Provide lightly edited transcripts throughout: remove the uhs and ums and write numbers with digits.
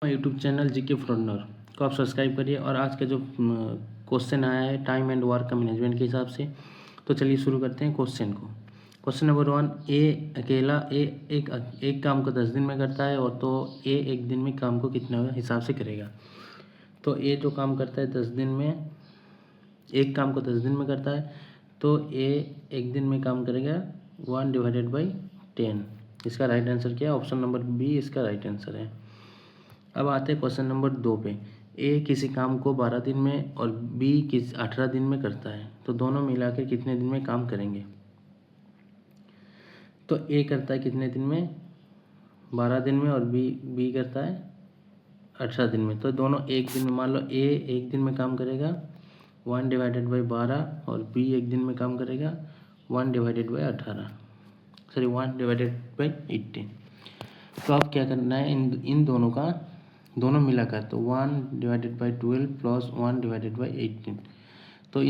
YouTube channel GK फ्रॉडनर को आप subscribe करिए। और आज का जो क्वेश्चन आया है टाइम एंड वर्क का मैनेजमेंट के हिसाब से, तो चलिए शुरू करते हैं क्वेश्चन को। क्वेश्चन नंबर 1, ए अकेला एक काम को 10 दिन में करता है, और तो ए एक दिन में काम को कितने हिसाब से करेगा। तो ए जो काम करता है 10 दिन में, एक काम को 10 दिन में करता है, तो ए एक दिन में काम करेगा 1/10। इसका राइट आंसर क्या है? ऑप्शन नंबर बी इसका राइट आंसर है। अब आते हैं क्वेश्चन नंबर 2 पे। ए किसी काम को 12 दिन में और बी 18 दिन में करता है, तो दोनों मिलाकर कितने दिन में काम करेंगे। तो ए करता है कितने दिन में? 12 दिन में, और बी करता है 18 दिन में। तो दोनों एक दिन में, मान लो ए एक दिन में काम करेगा 1/12, और बी एक दिन में काम करेगा 1/18, सॉरी 1/18। तो अब क्या करना है, इन दोनों का दोनों मिलाकर, तो 1/12 प्लस 1/18। तो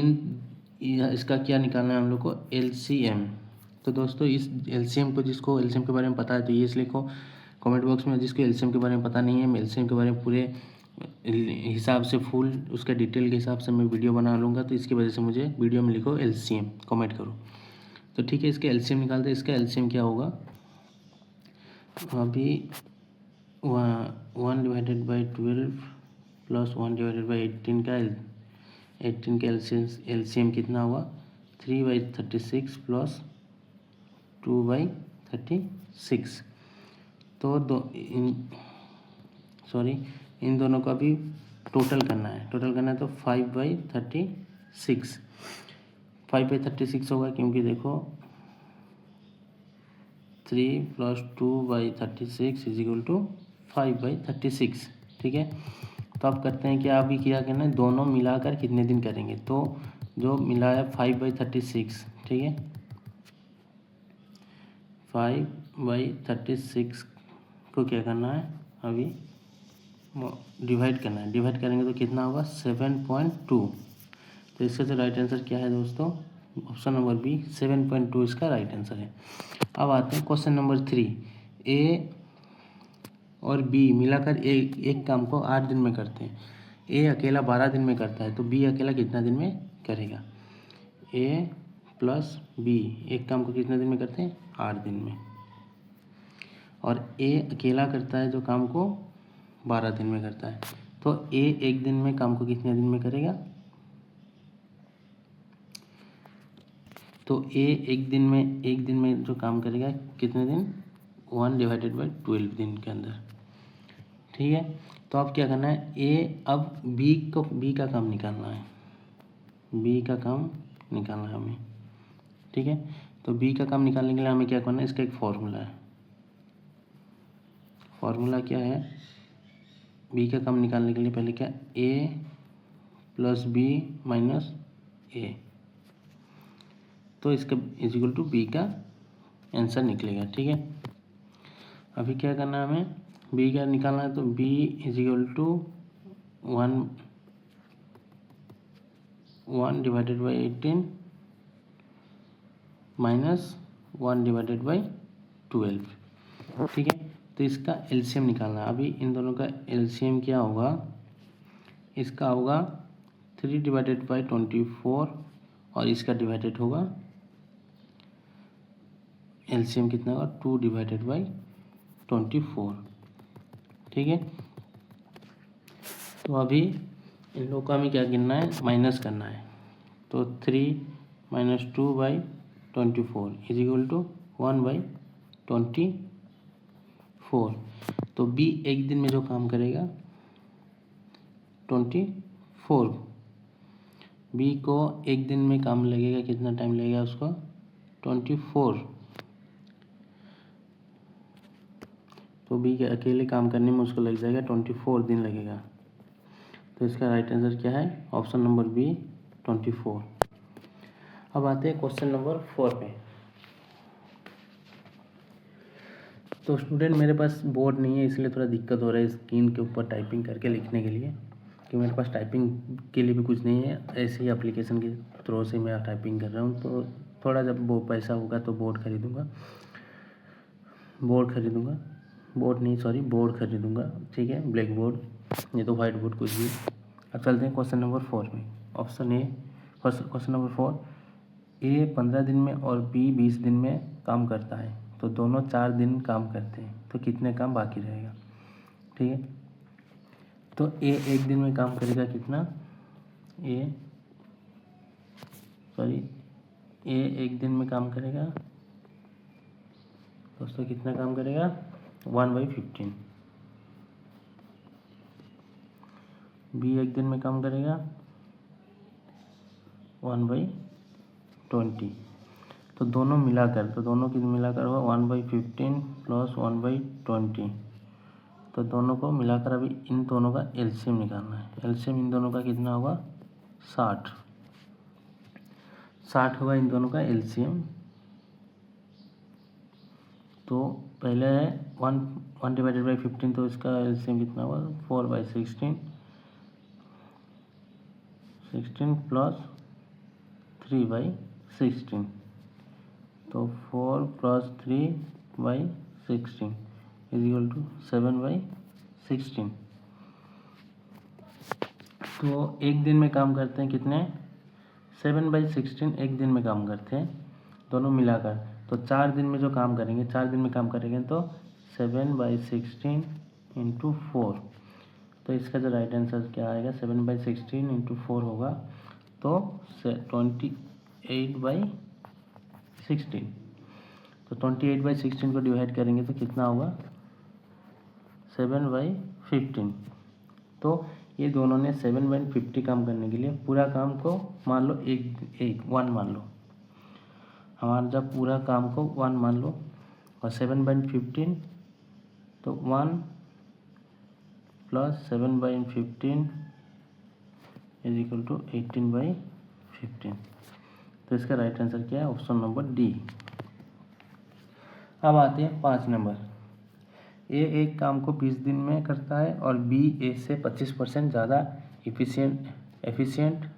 इसका क्या निकालना है हम लोग को? LCM। तो दोस्तों इस LCM को, जिसको LCM के बारे में पता है तो ये लिखो कमेंट बॉक्स में। जिसको LCM के बारे में पता नहीं है, मैं LCM के बारे में पूरे हिसाब से फुल उसका डिटेल के हिसाब से मैं वीडियो बना लूँगा। तो इसकी वजह से मुझे वीडियो में लिखो LCM, कमेंट करो। तो ठीक है, इसके LCM निकालते हैं। इसका LCM क्या होगा? अभी 1/12 प्लस 1/18 का 18 का LCM कितना हुआ? 3/36 प्लस 2/36। तो इन दोनों का भी टोटल करना है। तो 5/36 होगा, क्योंकि देखो 3 प्लस 2/36 इज इक्वल टू 5/36। ठीक है, तो आप करते हैं कि अभी क्या करना है, दोनों मिलाकर कितने दिन करेंगे। तो जो मिला है 5/36, ठीक है, 5/36 को क्या करना है, अभी डिवाइड करना है। डिवाइड करेंगे तो कितना होगा? 7.2। तो इसका जो राइट आंसर क्या है दोस्तों? ऑप्शन नंबर बी 7.2 इसका राइट आंसर है। अब आते हैं क्वेश्चन नंबर 3। ए और बी मिलाकर एक काम को 8 दिन में करते हैं। ए अकेला 12 दिन में करता है, तो बी अकेला कितना दिन में करेगा? ए प्लस बी एक काम को कितने दिन में करते हैं? 8 दिन में। और ए अकेला करता है जो काम को 12 दिन में करता है, तो ए एक दिन में काम को कितने दिन में करेगा? तो ए एक दिन में जो काम करेगा कितने दिन? 1/12 दिन के अंदर। ठीक है, तो अब क्या करना है, ए अब बी का काम निकालना है। बी का काम निकालना है हमें। ठीक है, तो बी का काम निकालने के लिए हमें क्या करना है, इसका एक फॉर्मूला है। फॉर्मूला क्या है? बी का काम निकालने के लिए पहले क्या, ए प्लस बी माइनस ए, तो इसका इज इक्वल टू बी का आंसर निकलेगा। ठीक है, अभी क्या करना है हमें, बी का निकालना है। तो B is equal to 1/18 minus 1/12। ठीक है, तो इसका LCM निकालना है। अभी इन दोनों का LCM क्या होगा? इसका होगा 3/24, और इसका डिवाइडेड होगा, LCM कितना होगा? 2/24। ठीक है, तो अभी इन लोगों का हमें क्या गिनना है? माइनस करना है। तो 3 - 2/24 इज इक्वल टू 1/24। तो बी एक दिन में जो काम करेगा 24, बी को एक दिन में काम लगेगा, कितना टाइम लगेगा उसको? 24। तो बी के अकेले काम करने में उसको लग जाएगा 24 दिन लगेगा। तो इसका राइट आंसर क्या है? Option number B 24। अब आते हैं क्वेश्चन नंबर 4 पे। तो स्टूडेंट मेरे पास बोर्ड नहीं है, इसलिए थोड़ा दिक्कत हो रहा है स्क्रीन के ऊपर टाइपिंग करके लिखने के लिए, क्योंकि मेरे पास टाइपिंग के लिए भी कुछ नहीं है। ऐसे ही एप्लीकेशन के थ्रू से मैं टाइपिंग कर रहा हूँ। तो थोड़ा जब वो पैसा होगा तो बोर्ड खरीदूँगा। बोर्ड नहीं, सॉरी, बोर्ड खरीदूंगा, ठीक है, ब्लैक बोर्ड, ये तो वाइट बोर्ड, कुछ भी। अब चलते हैं क्वेश्चन नंबर 4 में। ऑप्शन ए, क्वेश्चन नंबर 4, ए 15 दिन में और बी 20 दिन में काम करता है, तो दोनों 4 दिन काम करते हैं, तो कितने काम बाकी रहेगा, ठीक है। तो ए 1 दिन में काम करेगा कितना, ए 1 दिन में काम करेगा दोस्तों, कितना काम करेगा, 1/15। बी 1 दिन में काम करेगा 1/20। तो दोनों मिलाकर, होगा 1/15 प्लस 1/20। तो दोनों को मिलाकर अभी इन दोनों का एलसीएम निकालना है। एलसीएम इन दोनों का कितना होगा, 60 होगा इन दोनों का एलसीएम। तो पहले है 1/15, तो इसका एलसीएम कितना होगा, 4/16 प्लस 3/16, तो 4 प्लस 3/16 इज इक्वल टू 7/16। तो 1 दिन में काम करते हैं कितने, 7/16 1 दिन में काम करते हैं दोनों मिलाकर। तो 4 दिन में जो काम करेंगे, 4 दिन में काम करेंगे तो 7/16 इंटू 4। तो इसका जो राइट आंसर क्या आएगा, 7/16 इंटू 4 होगा, तो 28/16। तो 28/16 को डिवाइड करेंगे तो कितना होगा, 7/15। तो ये दोनों ने 7/50 काम करने के लिए पूरा काम को मान लो 1 मान लो, हमारा जब पूरा काम को 1 मान लो, और 7/15 तो 1 प्लस 7/15 इज इक्वल टू 18/15। तो इसका राइट आंसर क्या है, ऑप्शन नंबर डी। अब आते हैं 5 नंबर। ए एक काम को 20 दिन में करता है और बी ए से 25% ज़्यादा एफिशिएंट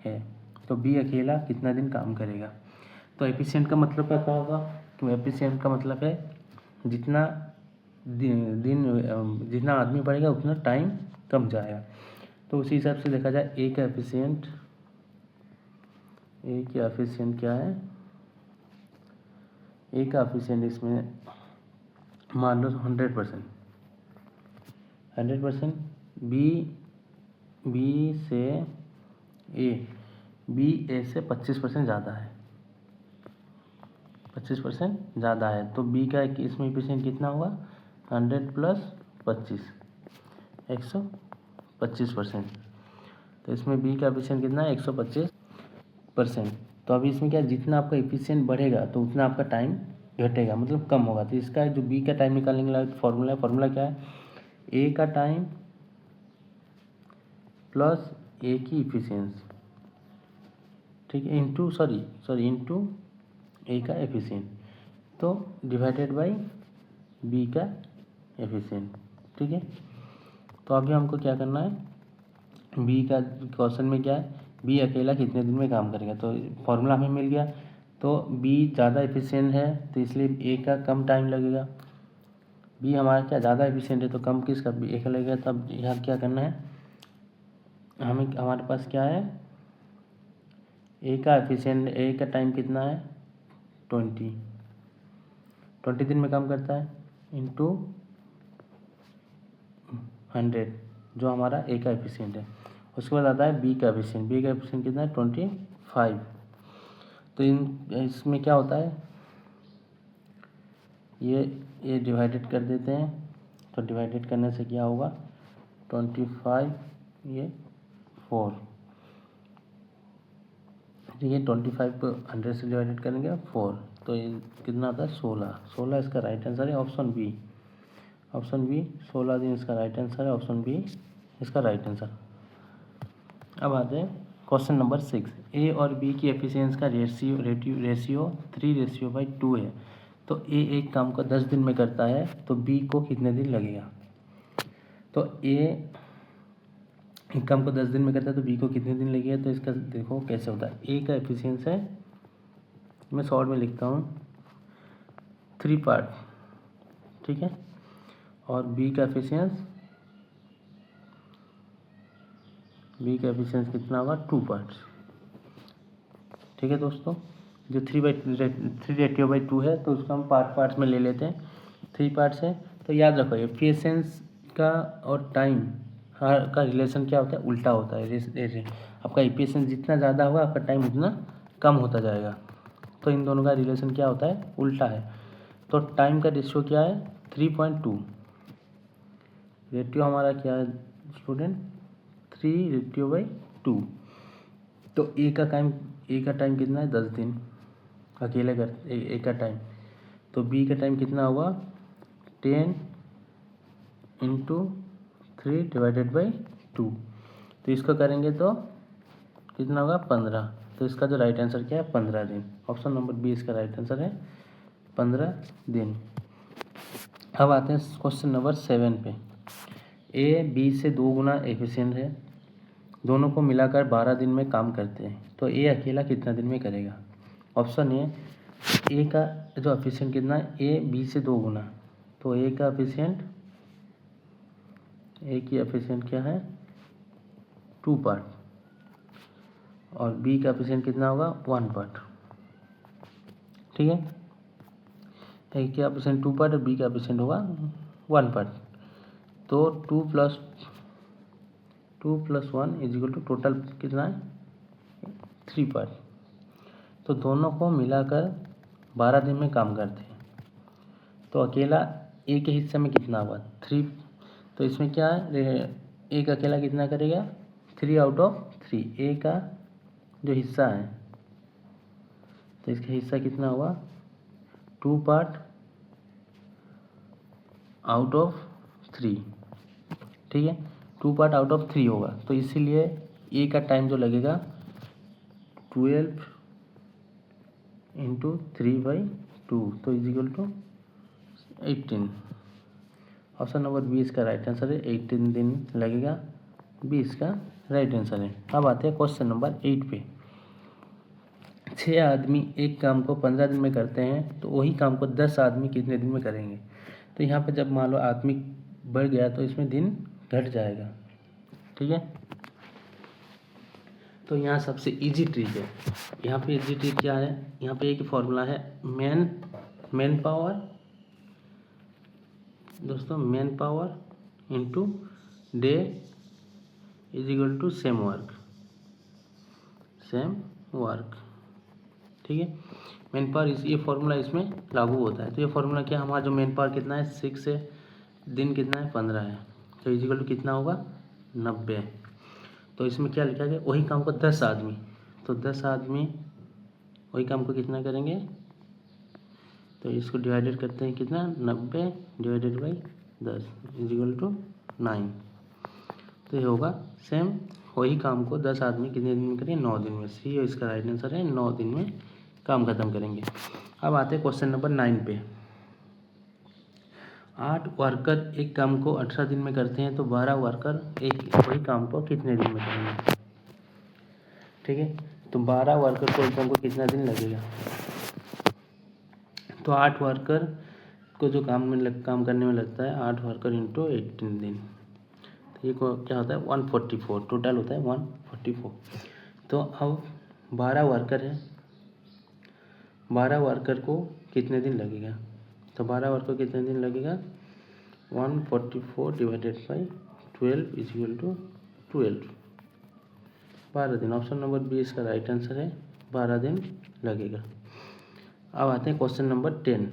है, तो बी अकेला कितना दिन काम करेगा। तो एफिशिएंट का मतलब क्या होगा, कि एफिशिएंट का मतलब है जितना जितना आदमी बढ़ेगा उतना टाइम कम जाएगा। तो उसी हिसाब से देखा जाए, ए का एफिशिएंट क्या है, ए का एफिशिएंट इसमें मान लो 100%, बी ए से 25% ज़्यादा है, 25% ज़्यादा है। तो बी का इसमें एफिशिएंट कितना होगा, 100 प्लस 25, 125%। तो इसमें बी का एफिशिएंट कितना है, 125%। तो अभी इसमें क्या, जितना आपका एफिशिएंट बढ़ेगा तो उतना आपका टाइम घटेगा, मतलब कम होगा। तो इसका जो बी का टाइम निकालने के लिए फॉर्मूला क्या है, ए का टाइम प्लस ए की इफिशियंसी, ठीक है, इंटू ए का एफिशिएंट, तो डिवाइडेड बाय बी का एफिशिएंट, ठीक है। तो अभी हमको क्या करना है, बी का क्वेश्चन में क्या है, बी अकेला कितने दिन में काम करेगा। तो फॉर्मूला हमें मिल गया, तो बी ज़्यादा एफिशिएंट है तो इसलिए ए का कम टाइम लगेगा। बी हमारा क्या ज़्यादा एफिशिएंट है तो कम किसका, बी ए का लगेगा। तब यहाँ क्या करना है, हमारे पास क्या है, ए का एफिशिएंट, ए का टाइम कितना है, 20 दिन में काम करता है, इंटू 100 जो हमारा ए का एफिशिएंट है। उसके बाद आता है बी का एफिशिएंट, कितना है, 25। तो इसमें क्या होता है, ये डिवाइडेड कर देते हैं। तो डिवाइडेड करने से क्या होगा, 25 ये 4, ठीक है। 25 को 100 से डिवाइडेड करेंगे 4, तो ये कितना आता है, 16 इसका राइट आंसर है, ऑप्शन बी 16 दिन इसका राइट आंसर है, ऑप्शन बी इसका राइट आंसर। अब आते हैं क्वेश्चन नंबर 6। ए और बी की एफिशिएंसी का रेशियो 3:2 है। तो ए एक काम को 10 दिन में करता है तो बी को कितने दिन लगेगा। तो ए एक काम को 10 दिन में करता है तो बी को कितने दिन लगेगा। तो इसका देखो कैसे होता है, ए का एफिशिएंसी है, मैं शॉर्ट में लिखता हूँ 3 पार्ट, ठीक है। और बी का एफिशिएंसी कितना होगा 2 पार्ट्स। ठीक है दोस्तों, जो 3/2 है तो उसको हम पार्ट्स में ले लेते हैं। 3 पार्ट्स है तो याद रखो एफिशिएंसी का और टाइम का रिलेशन क्या होता है, उल्टा होता है। आपका एफिशिएंसी जितना ज़्यादा होगा आपका टाइम उतना कम होता जाएगा। तो इन दोनों का रिलेशन क्या होता है, उल्टा है। तो टाइम का रेशियो क्या है 3.2। रेशियो हमारा क्या है स्टूडेंट 3/2। तो ए का टाइम कितना है 10 दिन अकेले कर ए का टाइम। तो बी का टाइम कितना होगा 10 × 3/2। तो इसको करेंगे तो कितना होगा 15। तो इसका जो राइट आंसर क्या है 15 दिन। ऑप्शन नंबर बी इसका राइट आंसर है 15 दिन। अब आते हैं क्वेश्चन नंबर 7 पे। ए बी से 2 गुना एफिशिएंट है, दोनों को मिलाकर 12 दिन में काम करते हैं, तो ए अकेला कितना दिन में करेगा। ऑप्शन ए का जो एफिशिएंट कितना है ए बी से 2 गुना, तो ए की एफिशिएंट क्या है 2 पार्ट और बी का एफिशिएंट कितना होगा 1 पार्ट। ठीक है, ए का एफिशिएंट 2 पार्ट और बी का एफिशिएंट होगा 1 पार्ट। तो 2 + 1 = टोटल कितना है 3 पार्ट। तो दोनों को मिलाकर 12 दिन में काम करते हैं, तो अकेला ए के हिस्से में कितना होगा 3। तो इसमें क्या है एक अकेला कितना करेगा 3/3। ए का जो हिस्सा है तो इसका हिस्सा कितना होगा 2 पार्ट आउट ऑफ 3। ठीक है, 2 पार्ट आउट ऑफ 3 होगा, तो इसीलिए ए का टाइम जो लगेगा 12 × 3/2 तो = 18। ऑप्शन नंबर बी इसका राइट आंसर है 18 दिन लगेगा, बी इसका राइट आंसर है। अब आते हैं क्वेश्चन नंबर 8 पे। 6 आदमी एक काम को 15 दिन में करते हैं, तो वही काम को 10 आदमी कितने दिन में करेंगे। तो यहाँ पे जब मान लो आदमी बढ़ गया तो इसमें दिन घट जाएगा। ठीक है, तो यहाँ सबसे इजी ट्रिक है। यहाँ पे इजी ट्रिक क्या है, यहाँ पे एक फॉर्मूला है मैन पावर दोस्तों, man power into day = same work. ठीक है, मैन पावर ये फॉर्मूला इसमें लागू होता है। तो ये फॉर्मूला क्या, हमारा जो मैन पावर कितना है 6 है, दिन कितना है 15 है, तो = कितना होगा 90। तो इसमें क्या लिखा गया वही काम को 10 आदमी, तो 10 आदमी वही काम को कितना करेंगे, तो इसको डिवाइडेड करते हैं कितना 90 / 10 = 9। तो ये होगा सेम वही काम को 10 आदमी कितने दिन में करेंगे 9 दिन में। सी इसका राइट आंसर है 9 दिन में काम खत्म करेंगे। अब आते हैं क्वेश्चन नंबर 9 पे। 8 वर्कर एक काम को 18 दिन में करते हैं, तो 12 वर्कर वही काम को कितने दिन में करेंगे। ठीक है, तो 12 वर्कर को एक काम को कितना दिन लगेगा, तो 8 वर्कर को जो काम करने में लगता है 8 वर्कर × 18 दिन, तो ये क्या होता है 144, टोटल होता है 144। तो अब 12 वर्कर है, 12 वर्कर को कितने दिन लगेगा, तो 12 वर्कर कितने दिन लगेगा 144 / 12 = 12 दिन। ऑप्शन नंबर बी इसका राइट आंसर है 12 दिन लगेगा। अब आते हैं क्वेश्चन नंबर 10।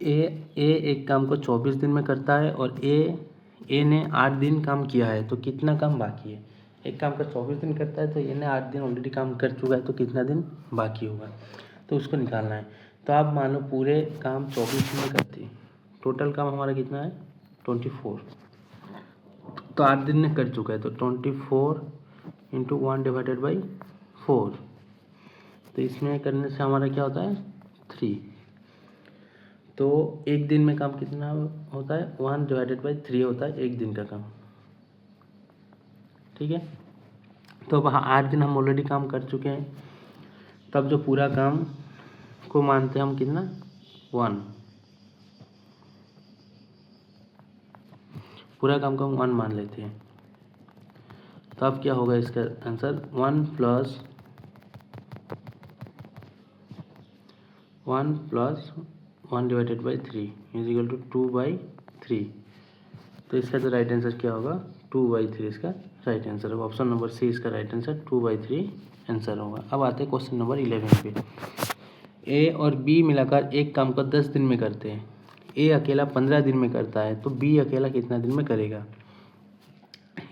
ए एक काम को 24 दिन में करता है और ए ने 8 दिन काम किया है, तो कितना काम बाकी है। एक काम का 24 दिन करता है तो ए ने 8 दिन ऑलरेडी काम कर चुका है, तो कितना दिन बाकी होगा, तो उसको निकालना है। तो आप मान लो पूरे काम 24 दिन में करते हैं, टोटल काम हमारा कितना है 24, तो 8 दिन में कर चुका है, तो 24 × 1/4। तो इसमें करने से हमारा क्या होता है 3। तो एक दिन में काम कितना होता है 1/3 होता है एक दिन का काम। ठीक है, तो अब 8 दिन हम ऑलरेडी काम कर चुके हैं, तब जो पूरा काम को मानते हैं हम कितना 1। पूरा काम को हम 1 मान लेते हैं। तो अब क्या होगा इसका answer 1 plus 1 divided by 3 is equal to 2/3। तो इसका जो राइट आंसर क्या होगा 2/3 इसका राइट आंसर होगा। ऑप्शन नंबर सी इसका राइट आंसर 2/3 आंसर होगा। अब आते हैं क्वेश्चन नंबर 11 पे। ए और बी मिलाकर एक काम को 10 दिन में करते हैं। ए अकेला 15 दिन में करता है, तो बी अकेला कितना दिन में करेगा।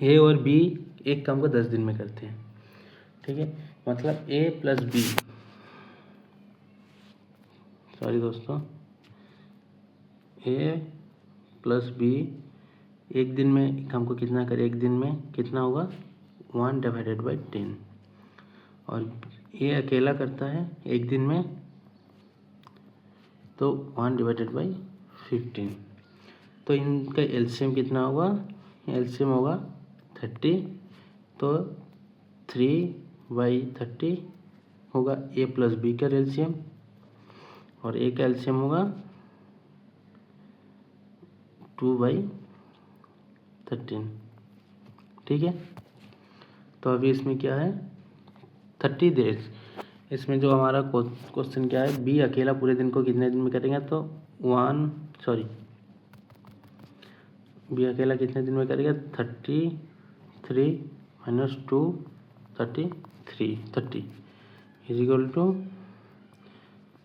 ए और बी एक काम को 10 दिन में करते हैं, ठीक है। मतलब ए प्लस बी, सॉरी दोस्तों, ए प्लस बी एक दिन में काम को कितना करे, एक दिन में कितना होगा 1/10। और ए अकेला करता है एक दिन में, तो 1/15। तो इनका एलसीएम कितना होगा, एलसीएम होगा 30। तो 3/30 होगा ए प्लस बी का एलसीएम, और ए का एलसीएम होगा 2/13, ठीक है। तो अभी इसमें क्या है 30 डेज। इसमें जो हमारा क्वेश्चन क्या है, बी अकेला पूरे दिन को कितने दिन में करेंगे, तो बी अकेला कितने दिन में करेगा 33 minus 2 30 is equal to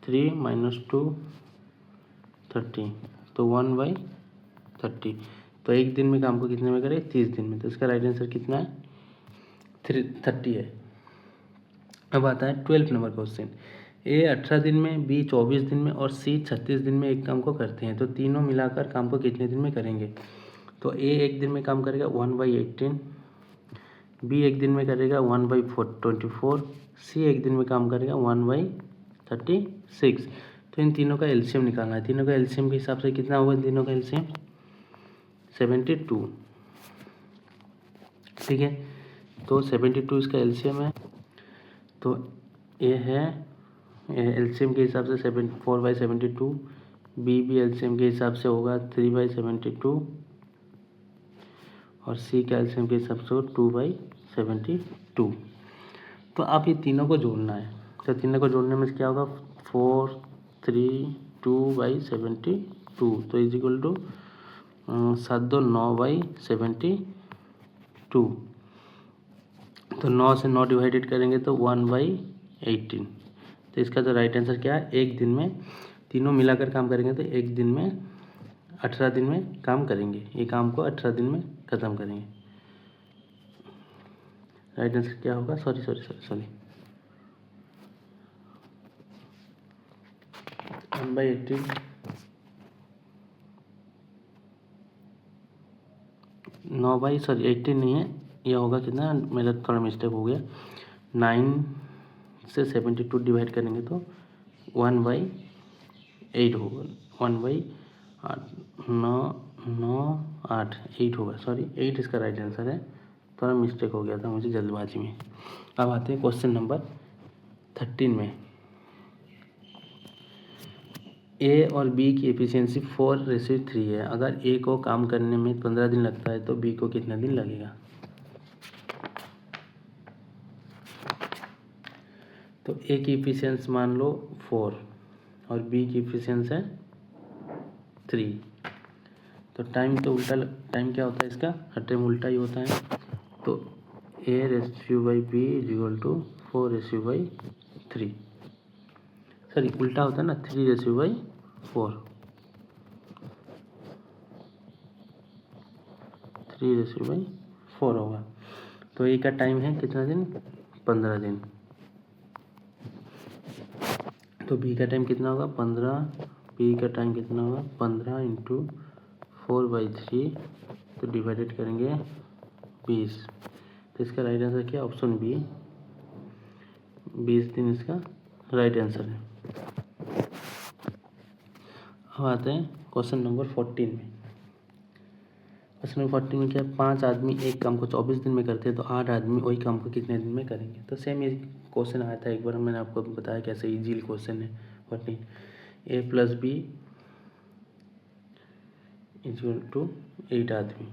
3 minus 2 30, तो 1/30। तो एक दिन में काम को कितने में करें 30 दिन में। तो इसका राइट आंसर कितना है 30 है। अब आता है 12 नंबर क्वेश्चन। ए 18 दिन में, बी 24 दिन में और सी 36 दिन में एक काम को करते हैं, तो तीनों मिलाकर काम को कितने दिन में करेंगे। तो ए एक दिन में काम करेगा 1/18, बी एक दिन में करेगा 1/24, सी एक दिन में काम करेगा 1/36। तो इन तीनों का एलसीएम निकालना है। तीनों का एलसीएम के हिसाब से कितना होगा, इन तीनों का एलसीएम 72, ठीक है। तो 72 इसका एलसीएम है। तो ए है एलसीएम के हिसाब से 4/72, बी भी एलसीएम के हिसाब से होगा 3/72, और सी का एलसीएम के हिसाब से होगा 2/72। तो आप ये तीनों को जोड़ना है। तो तीनों को जोड़ने में क्या होगा 4 3 2/72, तो इज इक्वल टू 7 2 9/72। तो 9 से 9 डिवाइडेड करेंगे तो 1/18। तो इसका जो राइट आंसर क्या है, एक दिन में तीनों मिलाकर काम करेंगे तो एक दिन में 18 दिन में काम करेंगे। ये काम को 18 दिन में ख़त्म करेंगे। राइट आंसर क्या होगा, सॉरी 1/18 18 नहीं है, यह होगा कितना, मेरा थोड़ा मिस्टेक हो गया। 9 से 72 डिवाइड करेंगे तो 1/8 होगा, 1/8 8 होगा, सॉरी 8 इसका राइट आंसर है। थोड़ा मिस्टेक हो गया था मुझे जल्दबाजी में। अब आते हैं क्वेश्चन नंबर 13 में। ए और बी की एफिशिएंसी 4:3 है। अगर ए को काम करने में 15 दिन लगता है तो बी को कितना दिन लगेगा। तो ए की एफिशिएंसी मान लो 4 और बी की एफिशिएंसी है 3। तो टाइम तो उल्टा, टाइम क्या होता है इसका, हर टाइम उल्टा ही होता है। तो A/B is equal to 4/3, sorry उल्टा होता है ना 3/4, 3/4 होगा। तो ए का टाइम है कितना दिन, 15 दिन। तो बी का टाइम कितना होगा 15, बी का टाइम कितना होगा 15 इंटू 4/3, तो डिवाइडेड करेंगे 20। तो इसका राइट आंसर क्या, ऑप्शन बी 20 दिन इसका राइट आंसर है। अब आते हैं क्वेश्चन नंबर 14 में। क्वेश्चन नंबर 14 में क्या है, 5 आदमी एक काम को 24 दिन में करते हैं, तो 8 आदमी वही काम को कितने दिन में करेंगे। तो सेम ये क्वेश्चन आया था एक बार, मैंने आपको बताया कैसे इजी क्वेश्चन है 14। A + B = 8 आदमी,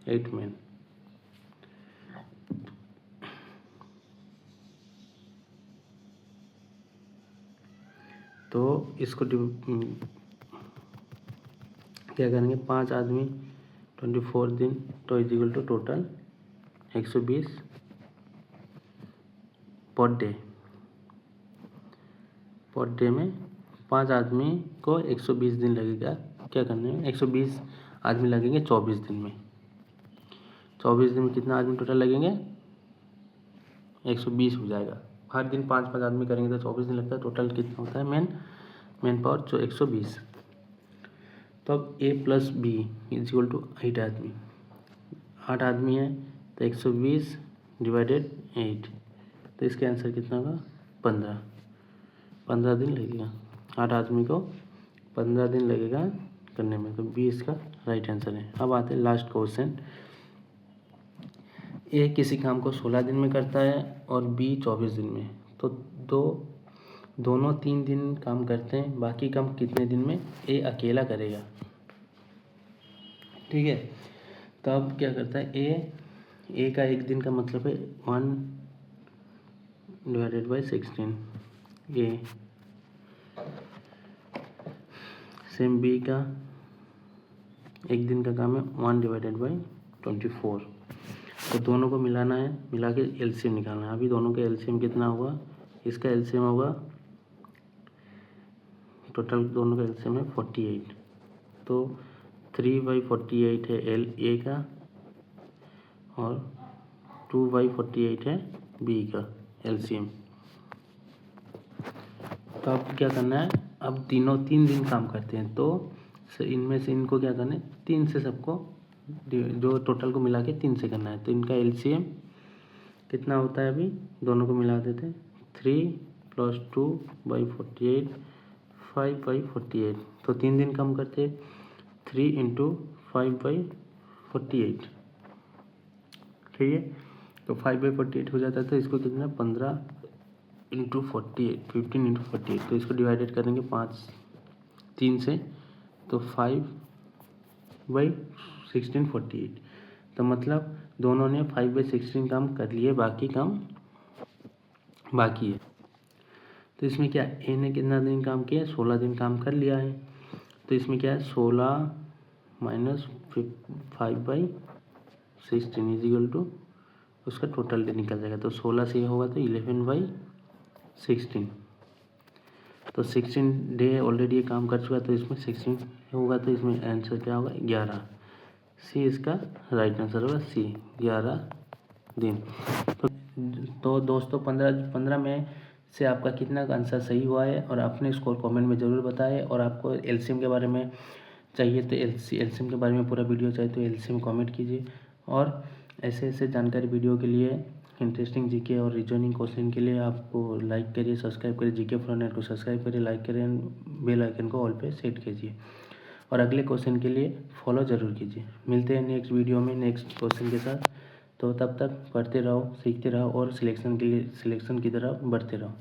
8 मैन। तो इसको क्या करेंगे, 5 आदमी 24 दिन तो is equal to total 120 per day में 5 आदमी को 120 दिन लगेगा क्या करने में, 120 आदमी लगेंगे 24 दिन में। 24 दिन में कितना आदमी टोटल लगेंगे, 120 हो जाएगा। हर दिन 5 आदमी करेंगे तो 24 दिन लगता है, टोटल कितना होता है मैन पावर जो 120। तो अब A plus B is equal to 8 आदमी, 8 आदमी है तो 120 डिवाइडेड 8, तो इसका आंसर कितना होगा 15 दिन लगेगा। 8 आदमी को 15 दिन लगेगा करने में, तो B इसका राइट आंसर है। अब आते हैं लास्ट क्वेश्चन। A किसी काम को 16 दिन में करता है और B 24 दिन में, तो दोनों 3 दिन काम करते हैं, बाकी काम कितने दिन में A अकेला करेगा। ठीक है, तो अब क्या करता है A का एक दिन का मतलब है 1 divided by 16 A, same B का एक दिन का काम है 1 डिवाइडेड बाई 24। तो दोनों को मिलाना है, मिला के एलसीएम निकालना है। अभी दोनों का एलसीएम कितना होगा, इसका एलसीएम होगा, टोटल दोनों का एलसीएम है 48, तो 3/48 है A का और 2/48 है B का एलसीएम। तो अब क्या करना है, अब तीनों 3 दिन काम करते हैं, तो इनमें से इनको क्या करना है, 3 से सबको जो टोटल को मिला के 3 से करना है। तो इनका एलसीएम कितना होता है, अभी दोनों को मिला देते हैं, 3 + 2/48 5/48, तो 3 दिन काम करते हैं, 3 × 5/48। ठीक है, तो 5/48 हो जाता है, तो इसको कितना 15 × 48 15 × 48, तो इसको डिवाइडेड करेंगे 3 से, तो 5/16 48, तो मतलब दोनों ने 5/16 काम कर लिए, बाकी काम बाकी है। तो इसमें क्या A ने कितना दिन काम किया, 16 दिन काम कर लिया है, तो इसमें क्या है 16 - 5/16 इजिकल टू उसका टोटल डे निकल जाएगा। तो 16 से ये होगा तो 11/16, तो 16 डे ऑलरेडी ये काम कर चुका है, तो इसमें 16 होगा, तो इसमें आंसर क्या होगा 11, सी इसका राइट आंसर होगा, सी 11 दिन। तो दोस्तों 15 में से आपका कितना आंसर सही हुआ है, और आपने स्कोर कमेंट में ज़रूर बताएं। और आपको एलसीएम के बारे में चाहिए तो एलसीएम के बारे में पूरा वीडियो चाहिए तो एलसीएम कमेंट कीजिए। और ऐसे जानकारी वीडियो के लिए, इंटरेस्टिंग जीके और रीजनिंग क्वेश्चन के लिए आपको लाइक करिए, सब्सक्राइब करिए, जीके फॉर नेट को सब्सक्राइब करिए, लाइक करिए, बेल आइकन को ऑल पे सेट कीजिए, और अगले क्वेश्चन के लिए फॉलो ज़रूर कीजिए। मिलते हैं नेक्स्ट वीडियो में नेक्स्ट क्वेश्चन के साथ। तो तब तक पढ़ते रहो, सीखते रहो और सिलेक्शन की तरफ बढ़ते रहो।